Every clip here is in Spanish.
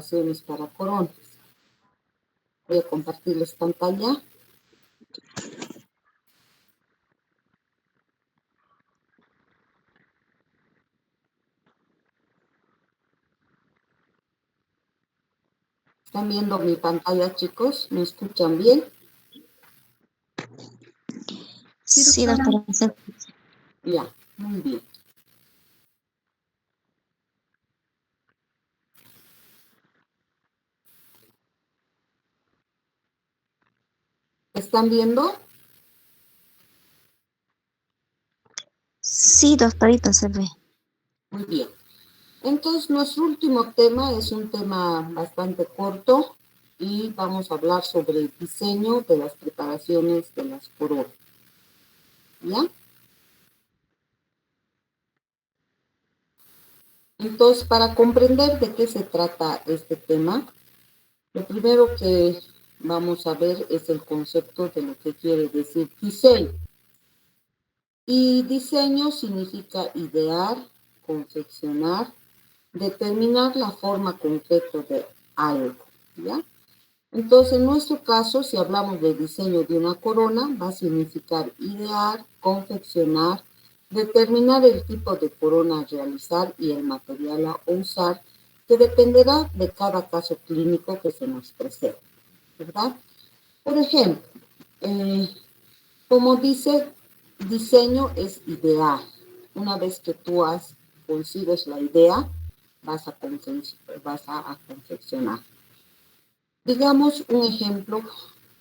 preparaciones para coronas. Voy a compartirles pantalla. ¿Están viendo mi pantalla, chicos? ¿Me escuchan bien? Sí, doctora. Ya, muy bien. ¿Están viendo? Sí, doctorita, se ve. Muy bien. Entonces, nuestro último tema es un tema bastante corto y vamos a hablar sobre el diseño de las preparaciones de las coronas. ¿Ya? Entonces, para comprender de qué se trata este tema, lo primero que vamos a ver es el concepto de lo que quiere decir diseño. Y diseño significa idear, confeccionar, determinar la forma concreta de algo, ¿ya? Entonces, en nuestro caso, si hablamos de diseño de una corona, va a significar idear, confeccionar, determinar el tipo de corona a realizar y el material a usar, que dependerá de cada caso clínico que se nos presente, ¿verdad? Por ejemplo, como dice, diseño es idear. Una vez que tú concibes la idea, vas a confeccionar. Digamos un ejemplo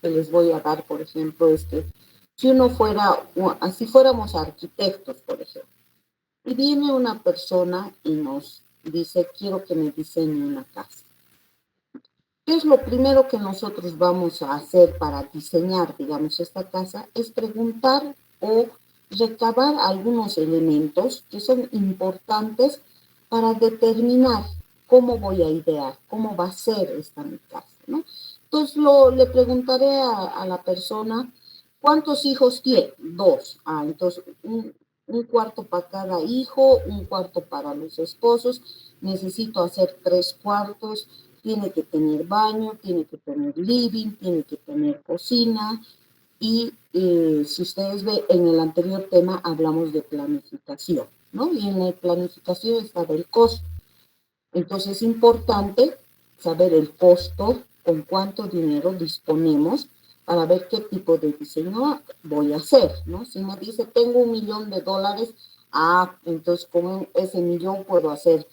que les voy a dar, por ejemplo, es que si fuéramos arquitectos, por ejemplo, y viene una persona y nos dice, quiero que me diseñe una casa. ¿Qué es lo primero que nosotros vamos a hacer para diseñar, digamos, esta casa? Es preguntar o recabar algunos elementos que son importantes para determinar cómo voy a idear, cómo va a ser esta mi casa, ¿no? Entonces le preguntaré a la persona, ¿cuántos hijos tiene? 2. Entonces un cuarto para cada hijo, un cuarto para los esposos, necesito hacer 3 cuartos, tiene que tener baño, tiene que tener living, tiene que tener cocina. Y si ustedes ven, en el anterior tema hablamos de planificación, ¿no? Y en la planificación está del costo. Entonces es importante saber el costo, con cuánto dinero disponemos para ver qué tipo de diseño voy a hacer, ¿no? Si me dice, tengo $1,000,000, entonces con ese millón puedo hacer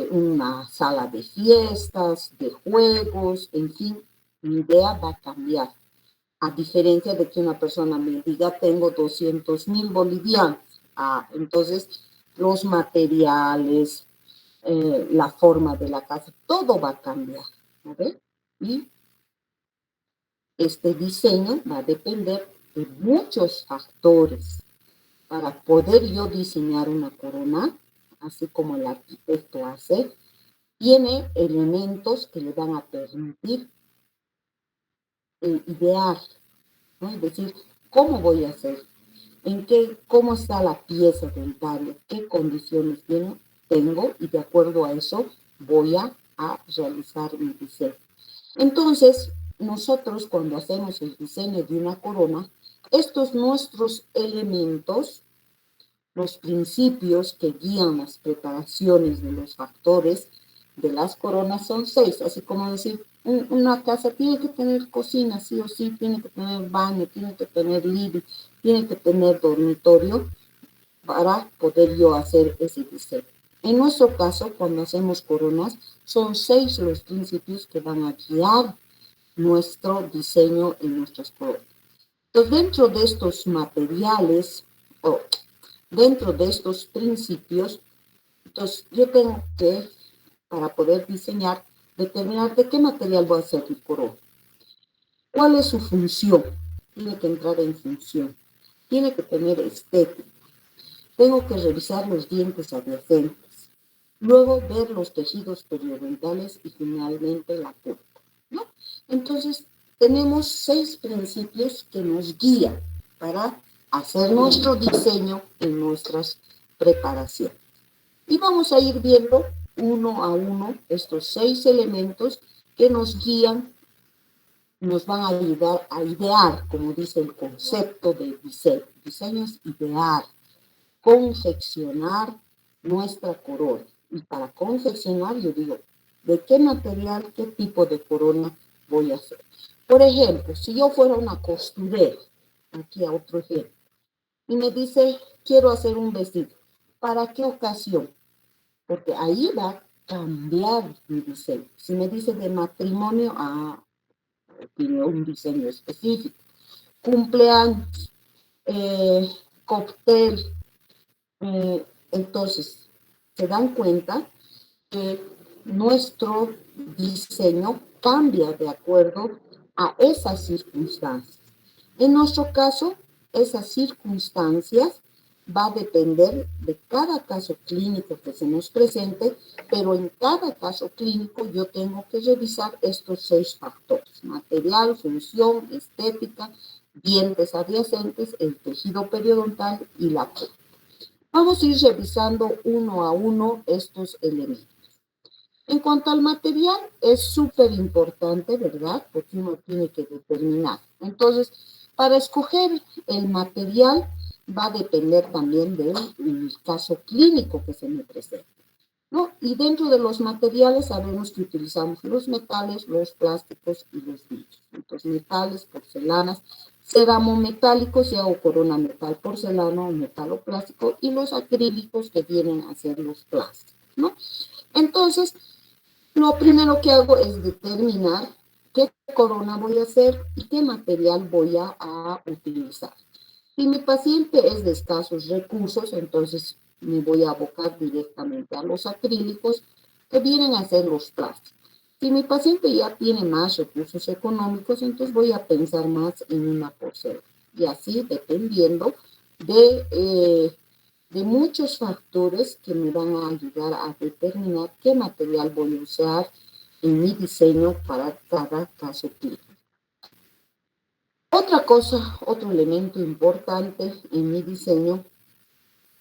una sala de fiestas, de juegos, en fin, mi idea va a cambiar. A diferencia de que una persona me diga, tengo 200,000 bolivianos. Entonces, los materiales, la forma de la casa, todo va a cambiar, ¿no ve? Y este diseño va a depender de muchos factores. Para poder yo diseñar una corona, así como el arquitecto hace, tiene elementos que le van a permitir idear, ¿no? Es decir, ¿cómo voy a hacer? ¿Cómo está la pieza dentaria? ¿Qué condiciones tengo? Y de acuerdo a eso voy a realizar mi diseño. Entonces, nosotros cuando hacemos el diseño de una corona, estos nuestros elementos, los principios que guían las preparaciones de los factores de las coronas son 6, así como decir, una casa tiene que tener cocina, sí o sí, tiene que tener baño, tiene que tener living, tiene que tener dormitorio para poder yo hacer ese diseño. En nuestro caso, cuando hacemos coronas, son 6 los principios que van a guiar nuestro diseño en nuestras coronas. Entonces, dentro de estos materiales, dentro de estos principios, entonces yo tengo que, para poder diseñar, determinar de qué material voy a hacer mi corona. ¿Cuál es su función? Tiene que entrar en función. Tiene que tener estética. Tengo que revisar los dientes adyacentes. Luego ver los tejidos periodontales y finalmente la pulpa, ¿no? Entonces, tenemos 6 principios que nos guían para hacer nuestro diseño en nuestras preparaciones. Y vamos a ir viendo uno a uno estos 6 elementos que nos guían, nos van a ayudar a idear, como dice el concepto de diseño. Diseño es idear, confeccionar nuestra corona. Y para confeccionar, yo digo, ¿de qué material, qué tipo de corona voy a hacer? Por ejemplo, si yo fuera una costurera, aquí a otro ejemplo, y me dice, quiero hacer un vestido, ¿para qué ocasión? Porque ahí va a cambiar mi diseño. Si me dice de matrimonio, tiene un diseño específico. Cumpleaños, cóctel. Entonces, se dan cuenta que nuestro diseño cambia de acuerdo a esas circunstancias. En nuestro caso, esas circunstancias va a depender de cada caso clínico que se nos presente, pero en cada caso clínico yo tengo que revisar estos 6 factores: material, función, estética, dientes adyacentes, el tejido periodontal y la piel. Vamos a ir revisando uno a uno estos elementos. En cuanto al material, es súper importante, ¿verdad? Porque uno tiene que determinar. Entonces, para escoger el material va a depender también del caso clínico que se me presente, ¿no? Y dentro de los materiales sabemos que utilizamos los metales, los plásticos y los vidrios. Entonces, metales, porcelanas, ceramometálicos, si hago corona metal, porcelana o metal o plástico, y los acrílicos que vienen a ser los plásticos, ¿no? Entonces, lo primero que hago es determinar qué corona voy a hacer y qué material voy a utilizar. Si mi paciente es de escasos recursos, entonces me voy a abocar directamente a los acrílicos que vienen a ser los plásticos. Si mi paciente ya tiene más recursos económicos, entonces voy a pensar más en una porcelana. Y así dependiendo de muchos factores que me van a ayudar a determinar qué material voy a usar en mi diseño para cada caso clínico. Otra cosa, otro elemento importante en mi diseño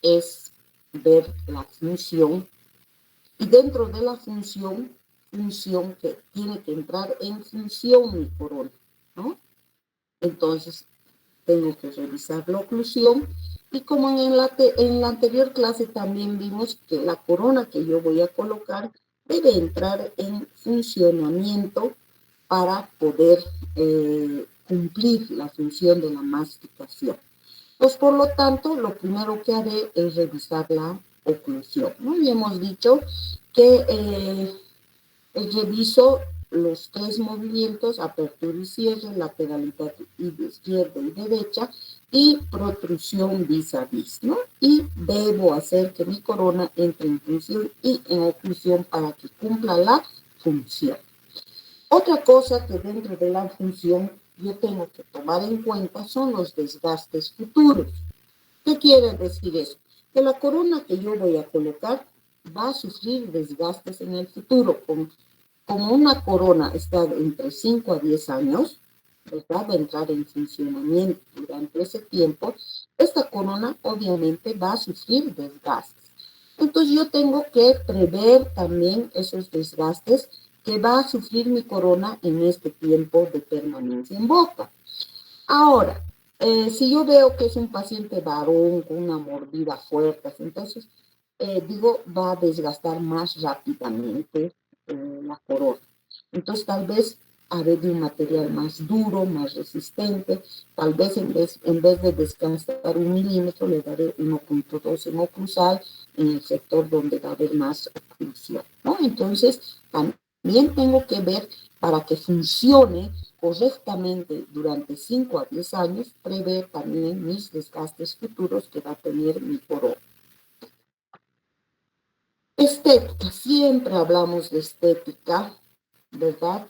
es ver la función, y dentro de la función que tiene que entrar en función mi corona, ¿no? Entonces, tengo que revisar la oclusión, y como en la anterior clase también vimos que la corona que yo voy a colocar debe entrar en funcionamiento para poder cumplir la función de la masticación. Pues por lo tanto, lo primero que haré es revisar la oclusión, ¿no? Y hemos dicho que reviso los 3 movimientos: apertura y cierre, lateralidad izquierda y derecha, y protrusión vis a vis, ¿no? Y debo hacer que mi corona entre en función y en oclusión para que cumpla la función. Otra cosa que dentro de la función yo tengo que tomar en cuenta son los desgastes futuros. ¿Qué quiere decir eso? Que la corona que yo voy a colocar va a sufrir desgastes en el futuro. Como una corona está entre 5 a 10 años, ¿verdad?, va a entrar en funcionamiento durante ese tiempo, esta corona obviamente va a sufrir desgastes. Entonces yo tengo que prever también esos desgastes que va a sufrir mi corona en este tiempo de permanencia en boca. Ahora, si yo veo que es un paciente varón con una mordida fuerte, entonces va a desgastar más rápidamente la corona. Entonces tal vez haré de un material más duro, más resistente. Tal vez en vez de desgastar 1 milímetro, le daré 1.2 en oclusal, en el sector donde va a haber más oclusión, ¿no? Entonces también tengo que ver, para que funcione correctamente durante 5 a 10 años, prever también mis desgastes futuros que va a tener mi corona. Estética, siempre hablamos de estética, ¿verdad?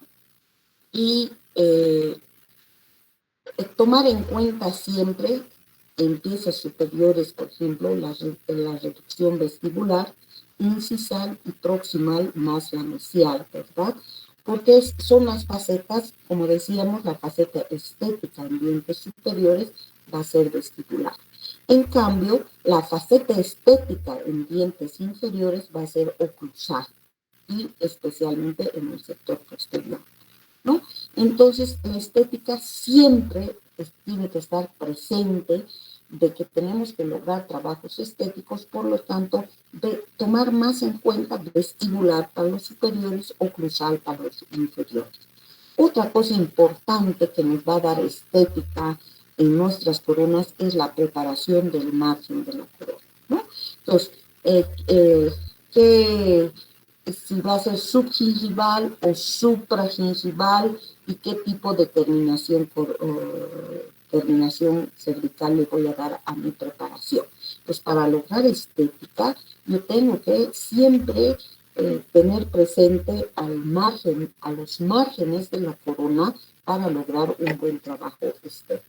Y tomar en cuenta siempre en piezas superiores, por ejemplo, la reducción vestibular, incisal y proximal más la mesial, ¿verdad? Porque son las facetas, como decíamos, la faceta estética en dientes superiores va a ser vestibular. En cambio, la faceta estética en dientes inferiores va a ser oclusal. y especialmente en el sector posterior, ¿no? Entonces, la estética siempre tiene que estar presente, de que tenemos que lograr trabajos estéticos, por lo tanto, de tomar más en cuenta vestibular para los superiores o cruzal para los inferiores. Otra cosa importante que nos va a dar estética en nuestras coronas es la preparación del margen de la corona, ¿no? Entonces, que si va a ser subgingival o supragingival y qué tipo de terminación cervical le voy a dar a mi preparación. Pues para lograr estética, yo tengo que siempre tener presente al margen, a los márgenes de la corona para lograr un buen trabajo estético.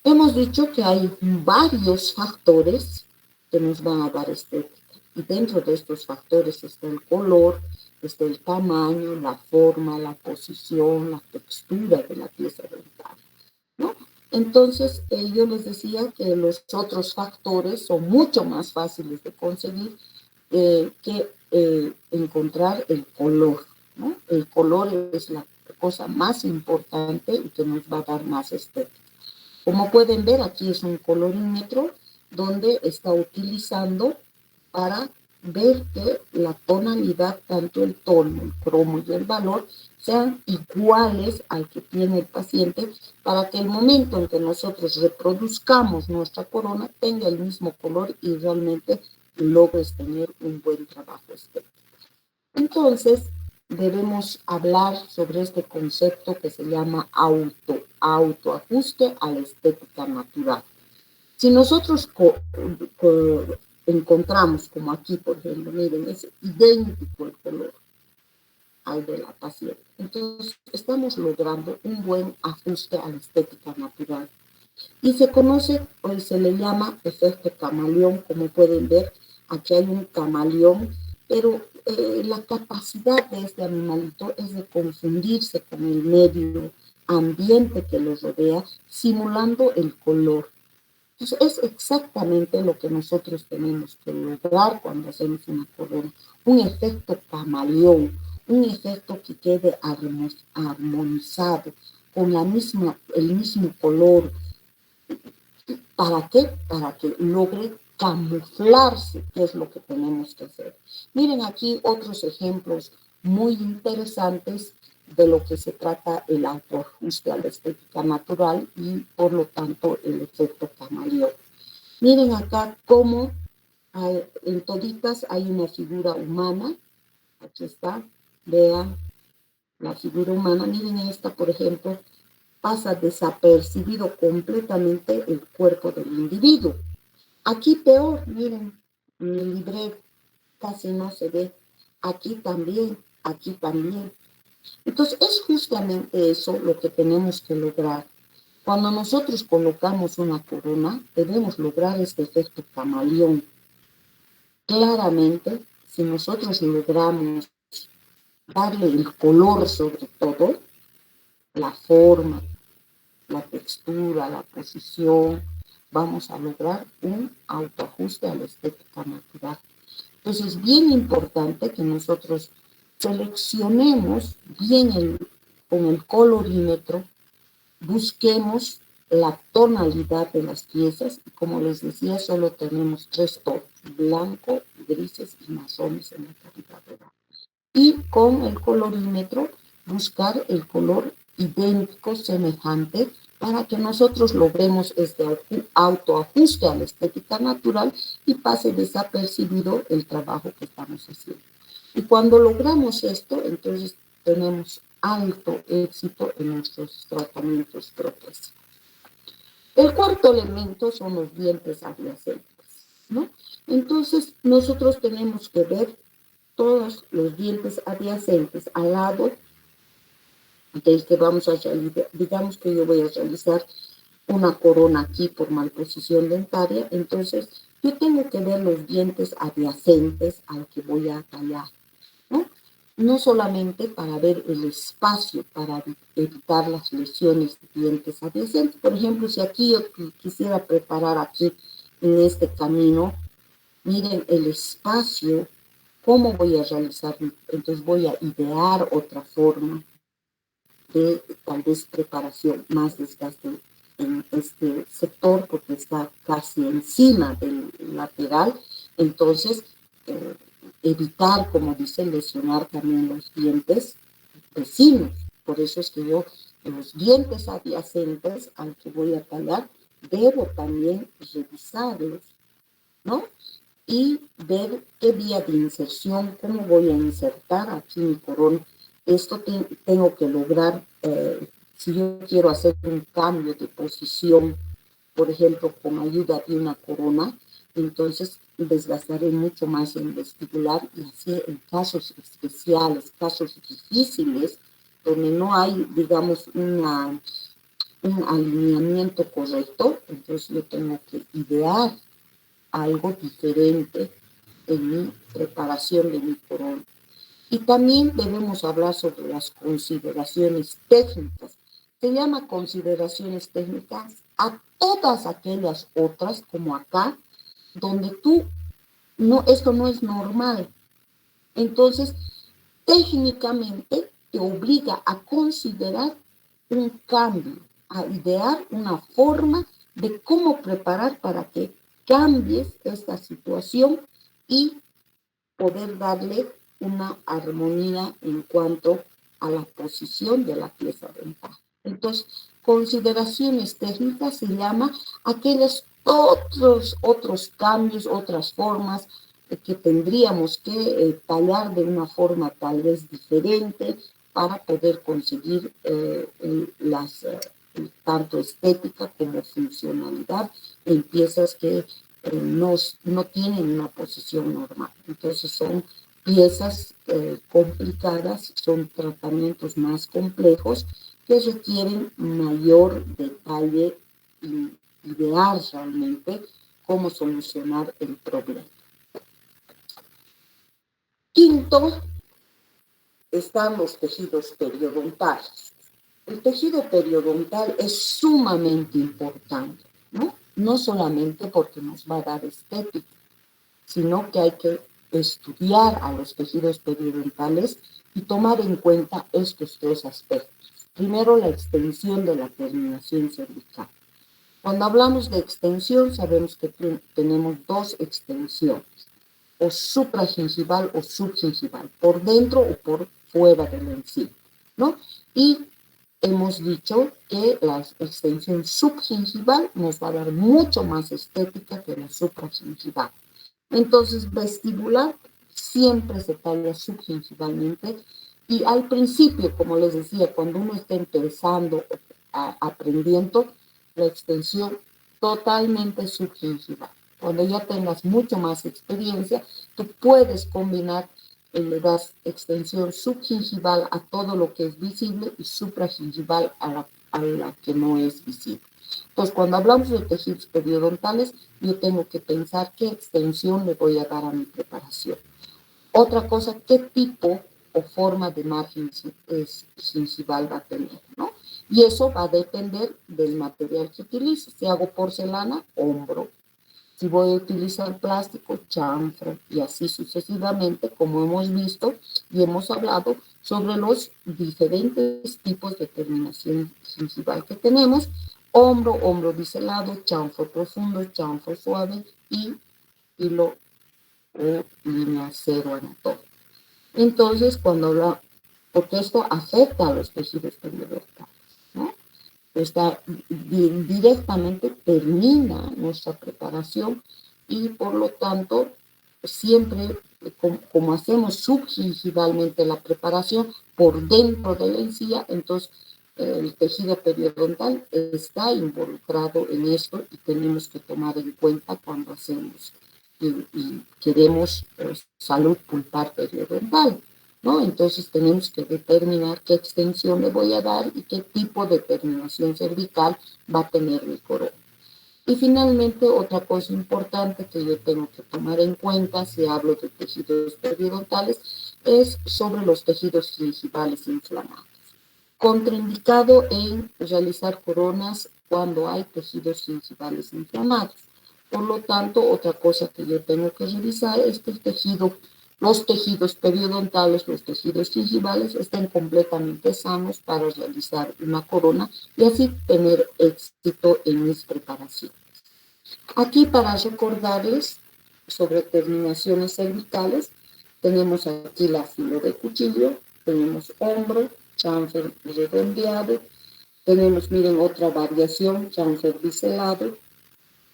Hemos dicho que hay varios factores que nos van a dar estética. Y dentro de estos factores está el color, está el tamaño, la forma, la posición, la textura de la pieza dental, ¿no? Entonces, yo les decía que los otros factores son mucho más fáciles de conseguir que encontrar el color, ¿no? El color es la cosa más importante y que nos va a dar más estética. Como pueden ver, aquí es un colorímetro donde está utilizando para ver que la tonalidad, tanto el tono, el cromo y el valor, sean iguales al que tiene el paciente, para que el momento en que nosotros reproduzcamos nuestra corona tenga el mismo color y realmente logres tener un buen trabajo estético. Entonces, debemos hablar sobre este concepto que se llama autoajuste a la estética natural. Si nosotros encontramos, como aquí, por ejemplo, miren, es idéntico el color al de la paciente. Entonces, estamos logrando un buen ajuste a la estética natural. Y se conoce, o se le llama efecto camaleón, como pueden ver, aquí hay un camaleón, pero la capacidad de este animalito es de confundirse con el medio ambiente que lo rodea, simulando el color. Entonces, es exactamente lo que nosotros tenemos que lograr cuando hacemos una corona, un efecto camaleón, un efecto que quede armonizado, con el mismo color. ¿Para qué? Para que logre camuflarse, que es lo que tenemos que hacer. Miren aquí otros ejemplos muy interesantes de lo que se trata el autoajuste a la estética natural y por lo tanto el efecto camaleón. Miren acá cómo en toditas hay una figura humana. Aquí está, vean la figura humana. Miren esta, por ejemplo, pasa desapercibido completamente el cuerpo del individuo. Aquí peor, miren, en el libreto casi no se ve. Aquí también, aquí también. Entonces, es justamente eso lo que tenemos que lograr. Cuando nosotros colocamos una corona, debemos lograr este efecto camaleón. Claramente, si nosotros logramos darle el color sobre todo, la forma, la textura, la posición, vamos a lograr un autoajuste a la estética natural. Entonces es bien importante que nosotros seleccionemos bien con el colorímetro, busquemos la tonalidad de las piezas y como les decía, solo tenemos 3 tonos, blanco, grises y marrones en la cavidad oral. Y con el colorímetro buscar el color idéntico, semejante, para que nosotros logremos este autoajuste a la estética natural y pase desapercibido el trabajo que estamos haciendo. Y cuando logramos esto, entonces tenemos alto éxito en nuestros tratamientos protésicos. El cuarto elemento son los dientes adyacentes, ¿no? Entonces, nosotros tenemos que ver todos los dientes adyacentes al lado del que vamos a realizar. Digamos que yo voy a realizar una corona aquí por malposición dentaria, entonces yo tengo que ver los dientes adyacentes al que voy a tallar, ¿no? No solamente para ver el espacio, para evitar las lesiones de dientes adyacentes. Por ejemplo, si aquí yo quisiera preparar aquí en este camino, miren el espacio, ¿cómo voy a realizar? Entonces voy a idear otra forma de tal vez preparación, más desgaste en este sector porque está casi encima del lateral. Entonces, eh, evitar, como dice, lesionar también los dientes vecinos. Por eso es que yo, en los dientes adyacentes al que voy a tallar, debo también revisarlos, ¿no? Y ver qué vía de inserción, cómo voy a insertar aquí mi corona. Esto tengo que lograr, si yo quiero hacer un cambio de posición, por ejemplo, con ayuda de una corona, entonces desgastaré mucho más en vestibular y así en casos especiales, casos difíciles, donde no hay, digamos, un alineamiento correcto, entonces yo tengo que idear algo diferente en mi preparación de mi corona. Y también debemos hablar sobre las consideraciones técnicas. Se llama consideraciones técnicas a todas aquellas otras, como acá, donde esto no es normal. Entonces, técnicamente te obliga a considerar un cambio, a idear una forma de cómo preparar para que cambies esta situación y poder darle una armonía en cuanto a la posición de la pieza dental. Entonces, consideraciones técnicas se llama aquellos otros cambios, otras formas que tendríamos que tallar de una forma tal vez diferente para poder conseguir tanto estética como funcionalidad en piezas que no tienen una posición normal. Entonces son piezas complicadas, son tratamientos más complejos que requieren mayor detalle y idear realmente cómo solucionar el problema. Quinto, están los tejidos periodontales. El tejido periodontal es sumamente importante, ¿no? No solamente porque nos va a dar estética, sino que hay que estudiar a los tejidos periodontales y tomar en cuenta estos tres aspectos. Primero, la extensión de la terminación cervical. Cuando hablamos de extensión, sabemos que tenemos dos extensiones, o supragingival o subgingival, por dentro o por fuera del encino, ¿no? Y hemos dicho que la extensión subgingival nos va a dar mucho más estética que la supragingival. Entonces, vestibular siempre se talla subgingivalmente y al principio, como les decía, cuando uno está empezando aprendiendo, la extensión totalmente subgingival. Cuando ya tengas mucho más experiencia, tú puedes combinar, le das extensión subgingival a todo lo que es visible y supragingival a la que no es visible. Entonces, cuando hablamos de tejidos periodontales, yo tengo que pensar qué extensión le voy a dar a mi preparación. Otra cosa, qué tipo o forma de margen gingival va a tener, ¿no? Y eso va a depender del material que utilice. Si hago porcelana, hombro. Si voy a utilizar plástico, chanfro, y así sucesivamente, como hemos visto y hemos hablado sobre los diferentes tipos de terminación gingival que tenemos: hombro biselado, chanfro profundo, chanfro suave y hilo o línea cero anatómica. Entonces, porque esto afecta a los tejidos periodontales, ¿no? Directamente termina nuestra preparación y por lo tanto siempre como hacemos subgingivalmente la preparación por dentro de la encía, entonces el tejido periodontal está involucrado en esto y tenemos que tomar en cuenta cuando hacemos y queremos salud pulpar periodontal, ¿no? Entonces tenemos que determinar qué extensión le voy a dar y qué tipo de terminación cervical va a tener mi corona. Y finalmente, otra cosa importante que yo tengo que tomar en cuenta si hablo de tejidos periodontales es sobre los tejidos gingivales inflamados. Contraindicado en realizar coronas cuando hay tejidos gingivales inflamados. Por lo tanto, otra cosa que yo tengo que revisar es que el tejido los tejidos periodontales, los tejidos gingivales estén completamente sanos para realizar una corona y así tener éxito en mis preparaciones. Aquí para recordarles sobre terminaciones cervicales, tenemos aquí la filo de cuchillo, tenemos hombro, chanfer redondeado, tenemos, miren, otra variación, chanfer biselado,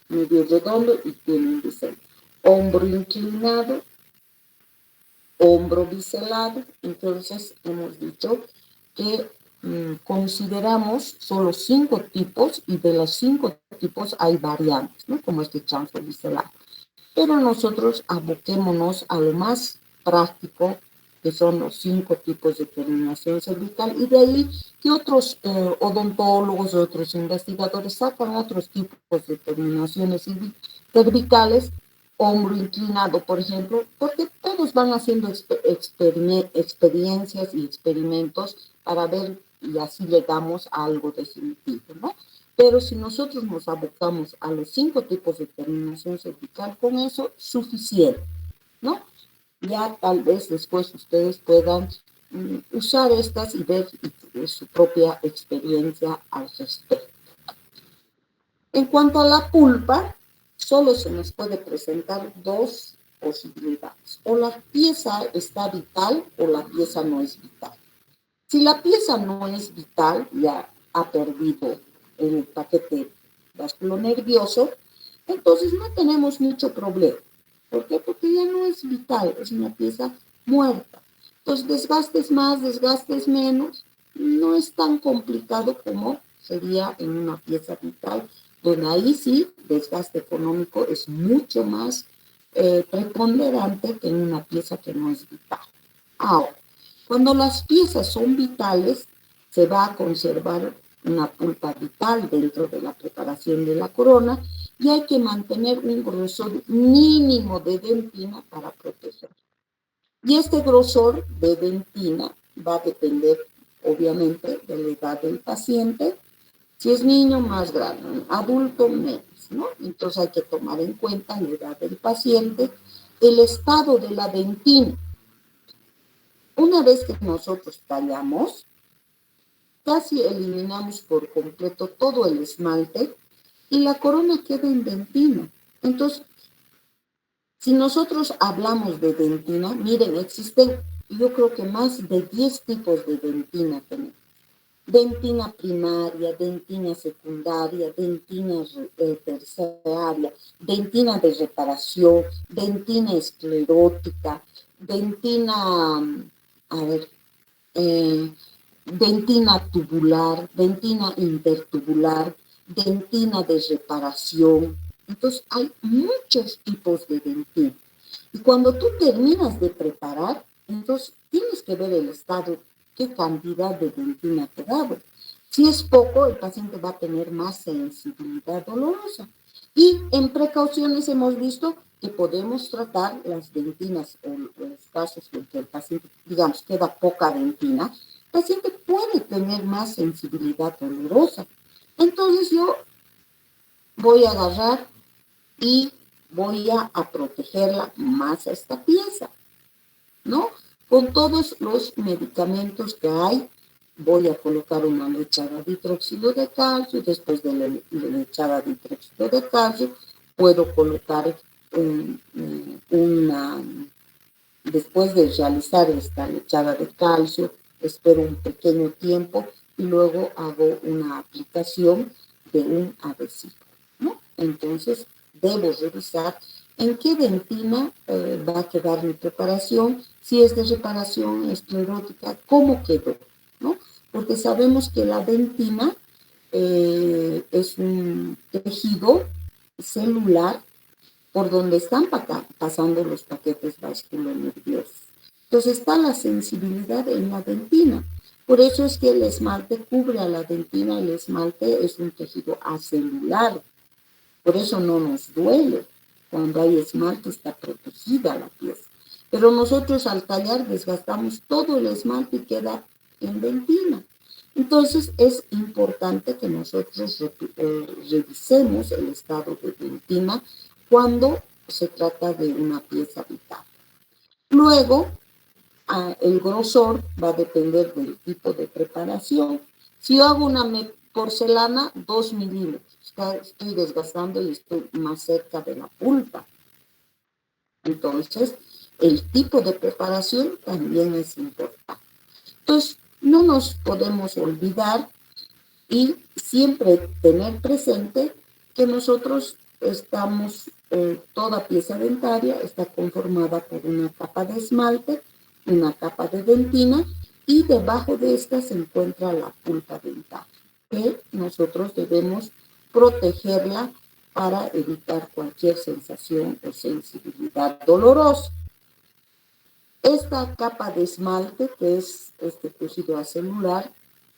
medio redondo y tiene un bisel. Hombro inclinado, hombro biselado. Entonces hemos dicho que consideramos solo 5 tipos y de los 5 tipos hay variantes, ¿no? Como este chanfer biselado. Pero nosotros aboquémonos a lo más práctico, que son los 5 tipos de terminación cervical, y de ahí que otros odontólogos, otros investigadores sacan otros tipos de terminaciones cervicales, hombro inclinado, por ejemplo, porque todos van haciendo experiencias y experimentos para ver y así llegamos a algo definitivo, ¿no? Pero si nosotros nos abocamos a los 5 tipos de terminación cervical, con eso suficiente, ¿no? Ya tal vez después ustedes puedan usar estas y ver su propia experiencia al respecto. En cuanto a la pulpa, solo se nos puede presentar 2 posibilidades. O la pieza está vital o la pieza no es vital. Si la pieza no es vital, ya ha perdido el paquete vasculonervioso, entonces no tenemos mucho problema. ¿Por qué? Porque ya no es vital, es una pieza muerta. Entonces, desgastes más, desgastes menos, no es tan complicado como sería en una pieza vital, donde ahí sí, desgaste económico es mucho más preponderante que en una pieza que no es vital. Ahora, cuando las piezas son vitales, se va a conservar una pulpa vital dentro de la preparación de la corona y hay que mantener un grosor mínimo de dentina para proteger. Y este grosor de dentina va a depender, obviamente, de la edad del paciente. Si es niño, más grande, adulto, menos, ¿no? Entonces hay que tomar en cuenta la edad del paciente, el estado de la dentina. Una vez que nosotros tallamos, casi eliminamos por completo todo el esmalte y la corona queda en dentina. Entonces, si nosotros hablamos de dentina, miren, existen, yo creo que más de 10 tipos de dentina tenemos. Dentina primaria, dentina secundaria, dentina terciaria, dentina de reparación, dentina esclerótica, dentina, a ver, dentina tubular, dentina intertubular, dentina de reparación. Entonces hay muchos tipos de dentina. Y cuando tú terminas de preparar, entonces tienes que ver el estado, qué cantidad de dentina te ha dado. Si es poco, el paciente va a tener más sensibilidad dolorosa. Y en precauciones hemos visto que podemos tratar las dentinas o los casos en que el paciente, digamos, queda poca dentina, el paciente puede tener más sensibilidad dolorosa. Entonces yo voy a agarrar y voy a protegerla más a esta pieza, ¿no? Con todos los medicamentos que hay, voy a colocar una lechada de hidróxido de calcio, después de la lechada de hidróxido de calcio, puedo colocar después de realizar esta lechada de calcio, espero un pequeño tiempo y luego hago una aplicación de un adhesivo, ¿no? Entonces, debo revisar en qué dentina va a quedar mi preparación, si es de reparación esclerótica, cómo quedó, ¿no? Porque sabemos que la dentina es un tejido celular por donde están pasando los paquetes vasculonerviosos. Entonces está la sensibilidad en la dentina. Por eso es que el esmalte cubre a la dentina, el esmalte es un tejido acelular. Por eso no nos duele. Cuando hay esmalte está protegida la pieza. Pero nosotros al tallar desgastamos todo el esmalte y queda en dentina. Entonces es importante que nosotros revisemos el estado de dentina cuando se trata de una pieza vital. Luego, el grosor va a depender del tipo de preparación. Si yo hago una porcelana, 2 milímetros, estoy desgastando y estoy más cerca de la pulpa. Entonces, el tipo de preparación también es importante. Entonces, no nos podemos olvidar y siempre tener presente que nosotros estamos, toda pieza dentaria está conformada por una capa de esmalte, una capa de dentina y debajo de esta se encuentra la pulpa dental, que nosotros debemos protegerla para evitar cualquier sensación o sensibilidad dolorosa. Esta capa de esmalte, que es este tejido acelular,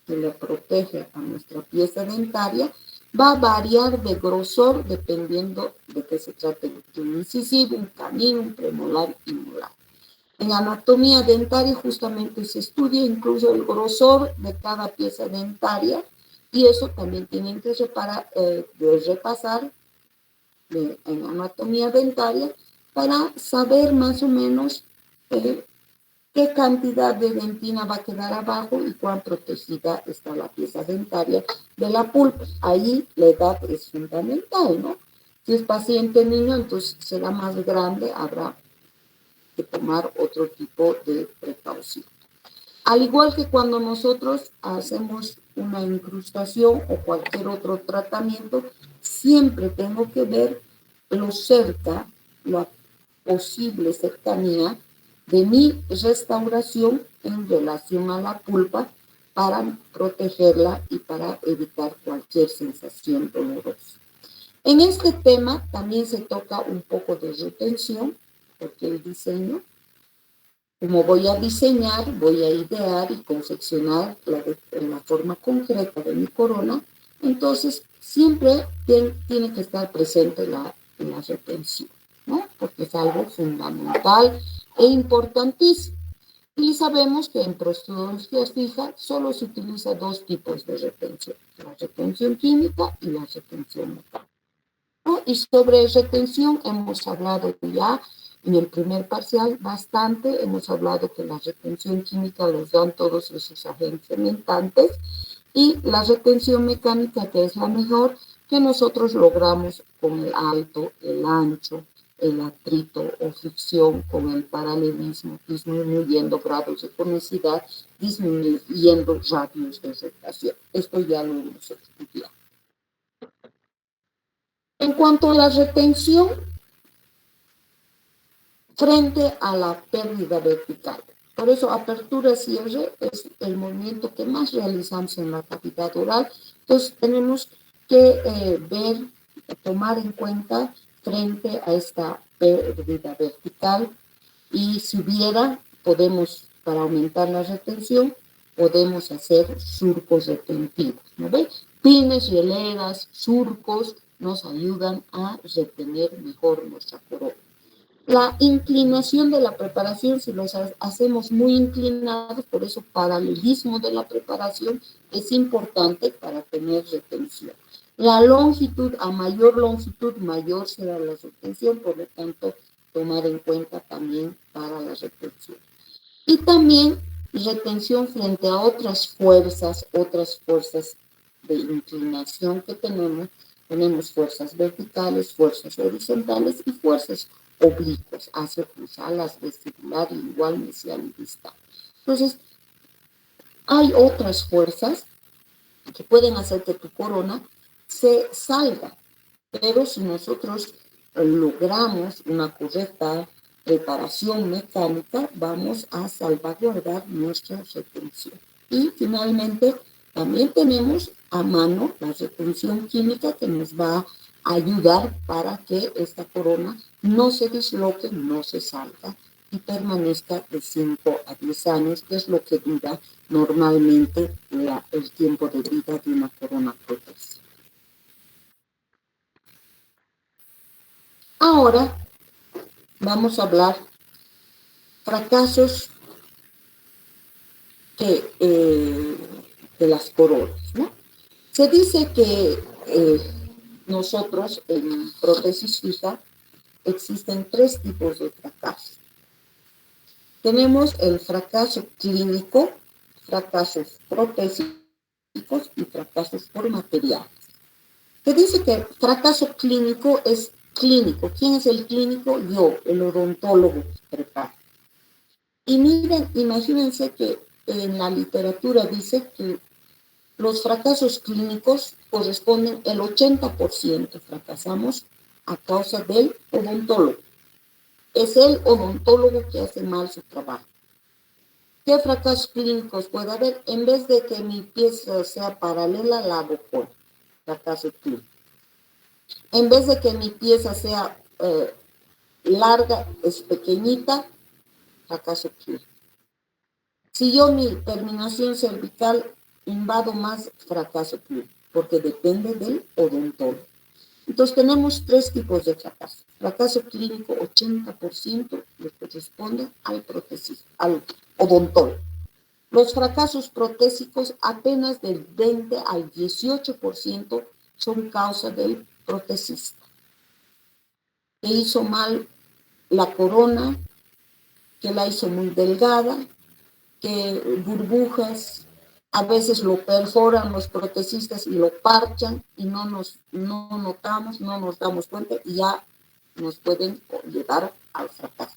que le protege a nuestra pieza dentaria, va a variar de grosor dependiendo de qué se trate, de un incisivo, un canino, un premolar y molar. En anatomía dentaria justamente se estudia incluso el grosor de cada pieza dentaria y eso también tienen que repasar en anatomía dentaria para saber más o menos qué cantidad de dentina va a quedar abajo y cuán protegida está la pieza dentaria de la pulpa. Ahí la edad es fundamental, ¿no? Si es paciente niño, entonces será más grande, habrá que tomar otro tipo de precaución. Al igual que cuando nosotros hacemos una incrustación o cualquier otro tratamiento, siempre tengo que ver lo cerca, la posible cercanía de mi restauración en relación a la pulpa para protegerla y para evitar cualquier sensación dolorosa. En este tema también se toca un poco de retención, porque el diseño, como voy a diseñar, voy a idear y confeccionar la forma concreta de mi corona, entonces siempre tiene que estar presente la retención, ¿no? Porque es algo fundamental e importantísimo. Y sabemos que en prostodoncia fija solo se utiliza dos tipos de retención, la retención química y la retención mecánica, ¿no? Y sobre retención hemos hablado ya en el primer parcial bastante, hemos hablado que la retención química los dan todos esos agentes cementantes y la retención mecánica, que es la mejor, que nosotros logramos con el alto, el ancho, el atrito o fricción, con el paralelismo, disminuyendo grados de conicidad, disminuyendo radios de rotación. Esto ya lo hemos estudiado. En cuanto a la retención, frente a la pérdida vertical. Por eso, apertura-cierre es el movimiento que más realizamos en la cavidad oral. Entonces, tenemos que tomar en cuenta frente a esta pérdida vertical y si hubiera, para aumentar la retención, podemos hacer surcos retentivos, ¿no ve? Pines, hieleras, surcos nos ayudan a retener mejor nuestra corona. La inclinación de la preparación, si los hacemos muy inclinados, por eso paralelismo de la preparación es importante para tener retención. La longitud, a mayor longitud, mayor será la retención, por lo tanto, tomar en cuenta también para la retención. Y también retención frente a otras fuerzas de inclinación que tenemos. Tenemos fuerzas verticales, fuerzas horizontales y fuerzas oblicuas, acrocruzalas, vestibular, igual, mesial y distal. Entonces, hay otras fuerzas que pueden hacer que tu corona se salga, pero si nosotros logramos una correcta preparación mecánica, vamos a salvaguardar nuestra retención. Y finalmente, también tenemos a mano la retención química que nos va a ayudar para que esta corona no se disloque, no se salga y permanezca de 5 a 10 años, que es lo que dura normalmente el tiempo de vida de una corona prótesis. Ahora vamos a hablar fracasos de las coronas, ¿no? Se dice que nosotros en prótesis fija existen 3 tipos de fracasos. Tenemos el fracaso clínico, fracasos protésicos y fracasos por materiales. Que dice que fracaso clínico es clínico. ¿Quién es el clínico? Yo, el odontólogo que prepara. Y miren, imagínense que en la literatura dice que los fracasos clínicos corresponden, el 80% fracasamos a causa del odontólogo. Es el odontólogo que hace mal su trabajo. ¿Qué fracasos clínicos puede haber? En vez de que mi pieza sea paralela, la hago corta. Fracaso clínico. En vez de que mi pieza sea larga, es pequeñita, fracaso clínico. Si yo mi terminación cervical invado más, fracaso clínico, porque depende del odontólogo. Entonces tenemos tres tipos de fracaso. Fracaso clínico, 80% le corresponde al protesista, al odontólogo. Los fracasos protésicos, apenas del 20 al 18% son causa del protesista. Que hizo mal la corona, que la hizo muy delgada, que burbujas, a veces lo perforan los protesistas y lo parchan y no notamos, no nos damos cuenta y ya nos pueden llevar al fracaso.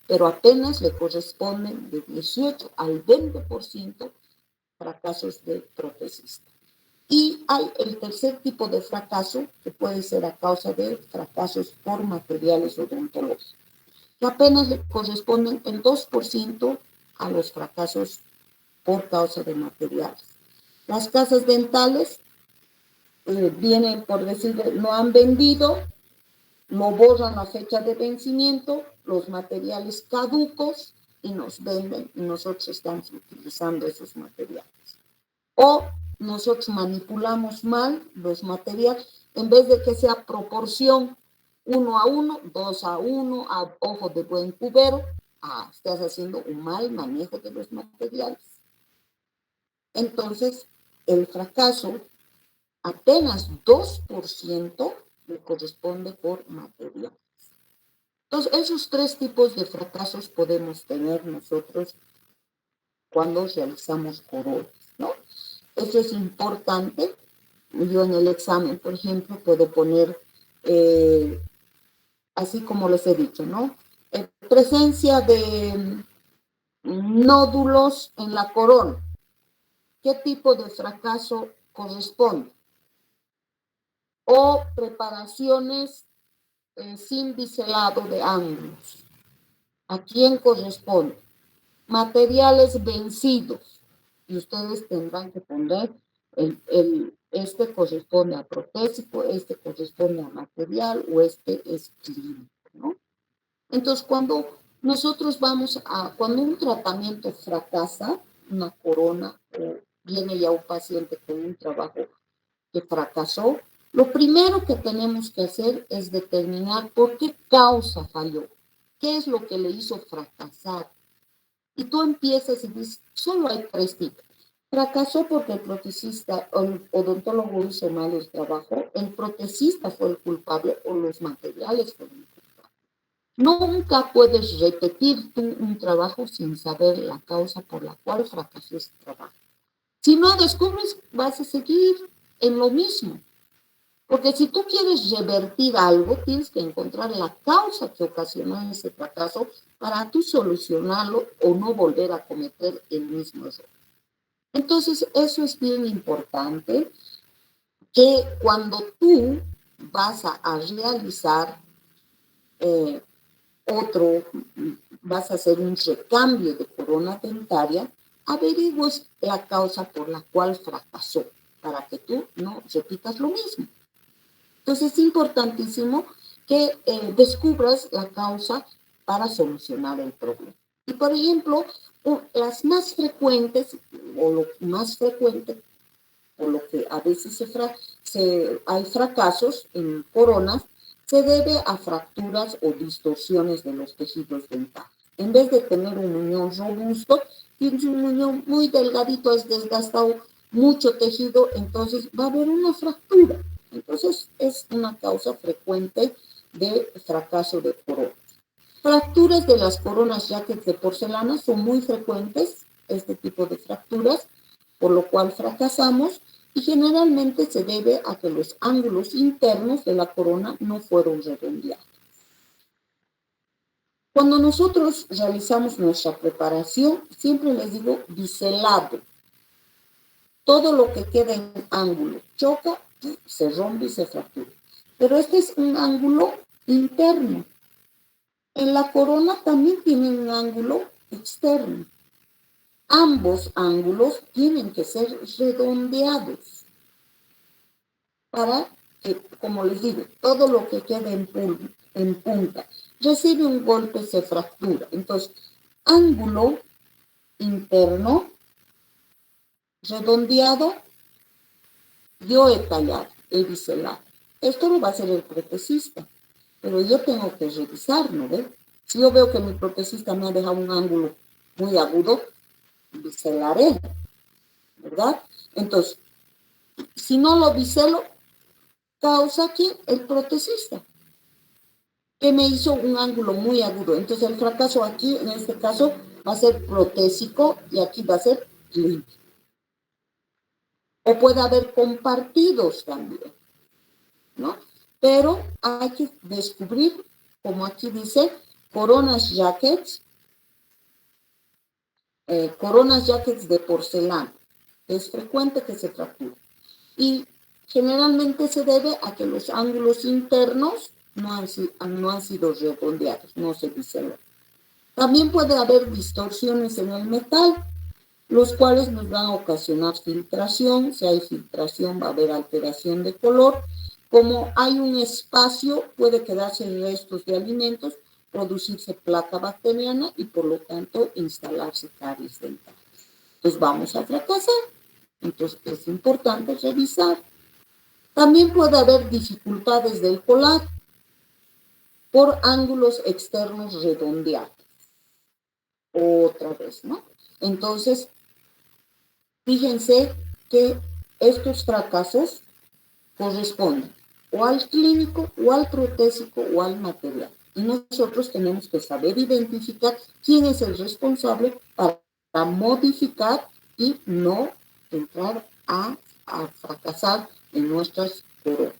Pero apenas le corresponden de 18 al 20% fracasos de protesista. Y hay el tercer tipo de fracaso que puede ser a causa de fracasos por materiales odontológicos, que apenas le corresponden el 2% a los fracasos por causa de materiales. Las casas dentales vienen, por decir, no han vendido, no borran la fecha de vencimiento, los materiales caducos y nos venden y nosotros estamos utilizando esos materiales. O nosotros manipulamos mal los materiales, en vez de que sea proporción 1:1, 2:1, a ojo de buen cubero, estás haciendo un mal manejo de los materiales. Entonces, el fracaso, apenas 2% le corresponde por materiales. Entonces, esos tres tipos de fracasos podemos tener nosotros cuando realizamos coronas, ¿no? Eso es importante. Yo en el examen, por ejemplo, puedo poner, así como les he dicho, ¿no? Presencia de nódulos en la corona. ¿Qué tipo de fracaso corresponde? O preparaciones sin biselado de ángulos. ¿A quién corresponde? Materiales vencidos. Y ustedes tendrán que poner este corresponde a protésico, este corresponde a material o este es clínico, ¿no? Entonces, cuando nosotros cuando un tratamiento fracasa, una corona, o viene ya un paciente con un trabajo que fracasó, lo primero que tenemos que hacer es determinar por qué causa falló, qué es lo que le hizo fracasar. Y tú empiezas y dices, solo hay tres tipos. Fracasó porque el protesista o el odontólogo hizo mal el trabajo, el protesista fue el culpable o los materiales fueron culpables. Nunca puedes repetir tú un trabajo sin saber la causa por la cual fracasó ese trabajo. Si no descubres, vas a seguir en lo mismo. Porque si tú quieres revertir algo, tienes que encontrar la causa que ocasionó ese fracaso para tú solucionarlo o no volver a cometer el mismo error. Entonces, eso es bien importante, que cuando tú vas a realizar vas a hacer un recambio de corona dentaria, averigües la causa por la cual fracasó, para que tú no repitas lo mismo. Entonces es importantísimo que descubras la causa para solucionar el problema. Y por ejemplo, las más frecuentes, o lo más frecuente, o lo que a veces hay fracasos en coronas, se debe a fracturas o distorsiones de los tejidos dentales. En vez de tener un muñón robusto, tienes un muñón muy delgadito, es desgastado mucho tejido, entonces va a haber una fractura. Entonces es una causa frecuente de fracaso de coronas. Fracturas de las coronas jackets de porcelana son muy frecuentes, este tipo de fracturas, por lo cual fracasamos y generalmente se debe a que los ángulos internos de la corona no fueron redondeados. Cuando nosotros realizamos nuestra preparación, siempre les digo biselado. Todo lo que queda en ángulo choca, se rompe y se fractura. Pero este es un ángulo interno. En la corona también tiene un ángulo externo. Ambos ángulos tienen que ser redondeados para que, como les digo, todo lo que queda en punta recibe un golpe, se fractura. Entonces, ángulo interno redondeado, yo he tallado, he biselado. Esto lo va a hacer el protecista, pero yo tengo que revisar, ¿no ve? Si yo veo que mi protecista me ha dejado un ángulo muy agudo, biselaré, ¿verdad? Entonces, si no lo biselo, causa aquí el protecista, que me hizo un ángulo muy agudo. Entonces, el fracaso aquí, en este caso, va a ser protésico y aquí va a ser limpio. O puede haber compartidos también, ¿no? Pero hay que descubrir, como aquí dice, coronas jackets de porcelana. Es frecuente que se fracture. Y generalmente se debe a que los ángulos internos no han sido redondeados, no se biseló. También puede haber distorsiones en el metal, los cuales nos van a ocasionar filtración. Si hay filtración va a haber alteración de color. Como hay un espacio, puede quedarse restos de alimentos, producirse placa bacteriana y por lo tanto instalarse caries dentales. Entonces vamos a fracasar. Entonces es importante revisar. También puede haber dificultades del colar por ángulos externos redondeados. Otra vez, ¿no? Entonces, fíjense que estos fracasos corresponden o al clínico, o al protésico, o al material. Y nosotros tenemos que saber identificar quién es el responsable para modificar y no entrar a fracasar en nuestras coronas.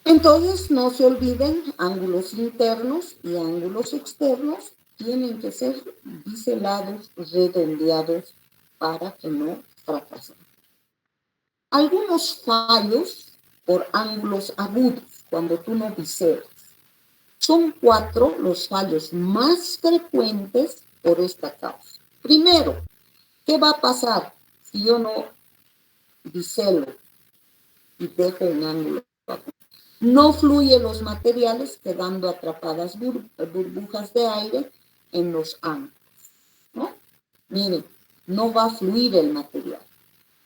Entonces, no se olviden, ángulos internos y ángulos externos tienen que ser biselados, redondeados, para que no fracasen. Algunos fallos por ángulos agudos, cuando tú no biselas. Son 4 los fallos más frecuentes por esta causa. Primero, ¿qué va a pasar si yo no biselo y dejo un ángulo agudo? No fluyen los materiales, quedando atrapadas burbujas de aire en los ángulos, ¿no? Miren, no va a fluir el material,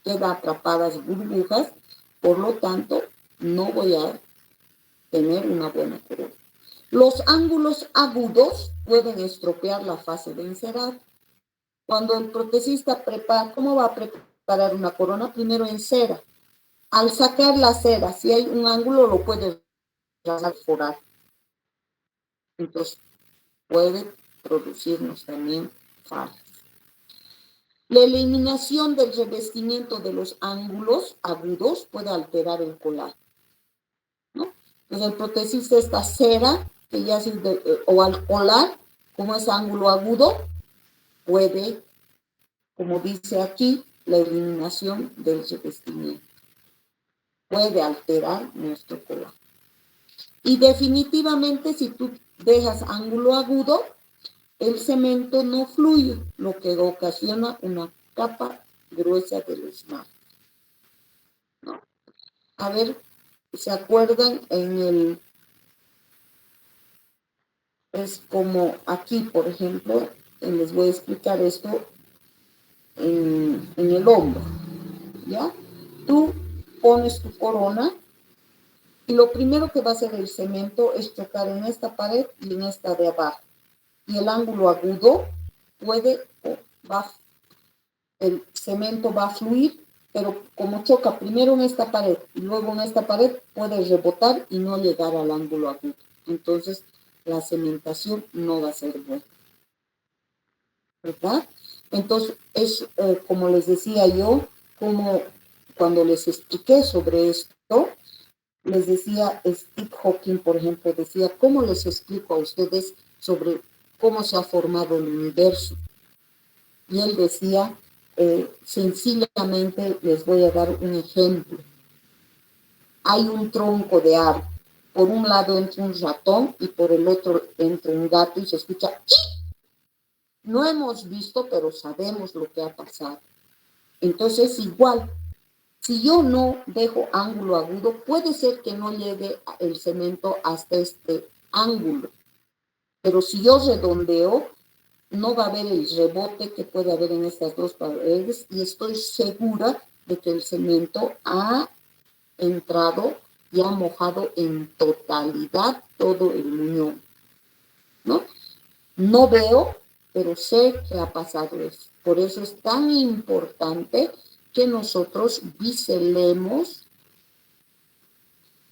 queda atrapadas burbujas, por lo tanto, no voy a tener una buena corona. Los ángulos agudos pueden estropear la fase de encerado. Cuando el protecista prepara, ¿cómo va a preparar una corona? Primero encera. Al sacar la cera, si hay un ángulo, lo puede forar. Entonces, puede producirnos también fallas. La eliminación del revestimiento de los ángulos agudos puede alterar el colar, ¿no? Entonces, el protecista, esta cera, que ya o al colar, como es ángulo agudo, puede, como dice aquí, la eliminación del revestimiento. Puede alterar nuestro colar. Y definitivamente, si tú dejas ángulo agudo, el cemento no fluye, lo que ocasiona una capa gruesa de esmalte, ¿no? A ver, ¿se acuerdan? Es como aquí, por ejemplo, les voy a explicar esto en el hombro, ¿ya? Tú pones tu corona y lo primero que va a hacer el cemento es chocar en esta pared y en esta de abajo. Y el ángulo agudo el cemento va a fluir pero como choca primero en esta pared y luego en esta pared, puede rebotar y no llegar al ángulo agudo. Entonces, la cementación no va a ser buena, ¿verdad? Entonces, es como les decía yo, como cuando les expliqué sobre esto, les decía Steve Hawking, por ejemplo, decía, ¿cómo les explico a ustedes sobre cómo se ha formado el universo? Y él decía, sencillamente les voy a dar un ejemplo. Hay un tronco de árbol. Por un lado entra un ratón y por el otro entra un gato y se escucha ¡ii! No hemos visto, pero sabemos lo que ha pasado. Entonces, igual, si yo no dejo ángulo agudo, puede ser que no llegue el cemento hasta este ángulo. Pero si yo redondeo, no va a haber el rebote que puede haber en estas dos paredes y estoy segura de que el cemento ha entrado y ha mojado en totalidad todo el muñón, ¿no? No veo, pero sé que ha pasado eso. Por eso es tan importante que nosotros biselemos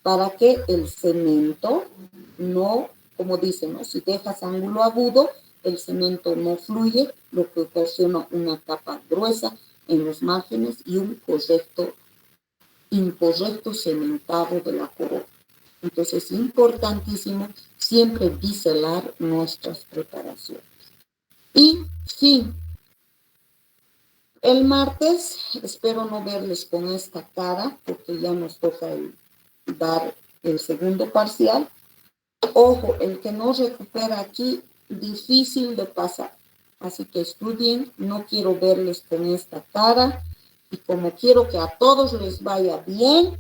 para que el cemento no, como dicen, ¿no? Si dejas ángulo agudo, el cemento no fluye, lo que ocasiona una capa gruesa en los márgenes y un incorrecto cementado de la corona. Entonces es importantísimo siempre biselar nuestras preparaciones. Y sí, el martes espero no verles con esta cara porque ya nos toca dar el segundo parcial. Ojo, el que no recupera aquí, difícil de pasar. Así que estudien, no quiero verles con esta cara. Y como quiero que a todos les vaya bien,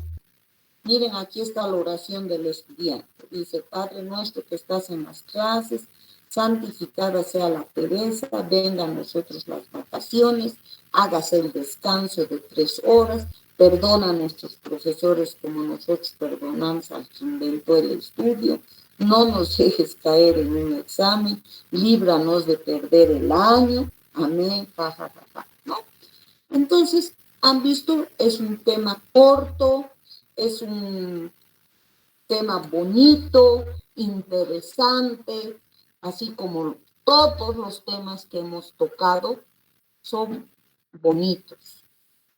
miren, aquí está la oración del estudiante. Dice, Padre nuestro que estás en las clases, santificada sea la pereza, venga a nosotros las vacaciones, hágase el descanso de 3 horas, perdona a nuestros profesores como nosotros perdonamos al que inventó el estudio, no nos dejes caer en un examen, líbranos de perder el año, amén, ja, ja, ja, ja, ¿no? Entonces, han visto, es un tema corto, es un tema bonito, interesante, así como todos los temas que hemos tocado son bonitos.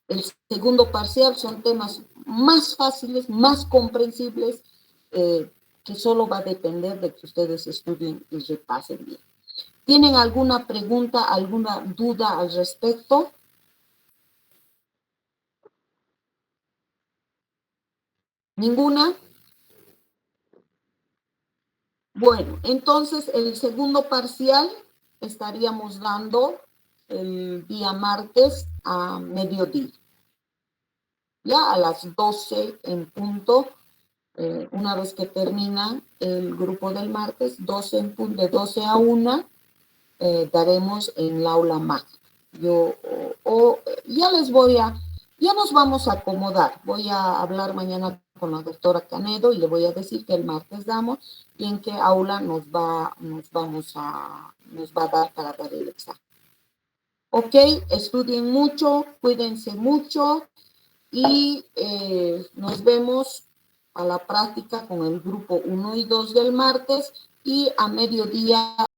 El segundo parcial son temas más fáciles, más comprensibles, que solo va a depender de que ustedes estudien y repasen bien. ¿Tienen alguna pregunta, alguna duda al respecto? ¿Ninguna? Bueno, entonces el segundo parcial estaríamos dando el día martes a mediodía. Ya a las 12 en punto, una vez que termina el grupo del martes, 12 en punto, de 12 a 1, daremos en la aula magna. Ya nos vamos a acomodar. Voy a hablar mañana con la doctora Canedo y le voy a decir que el martes damos y en qué aula nos va a dar para dar el examen. Ok, estudien mucho, cuídense mucho y nos vemos a la práctica con el grupo 1 y 2 del martes y a mediodía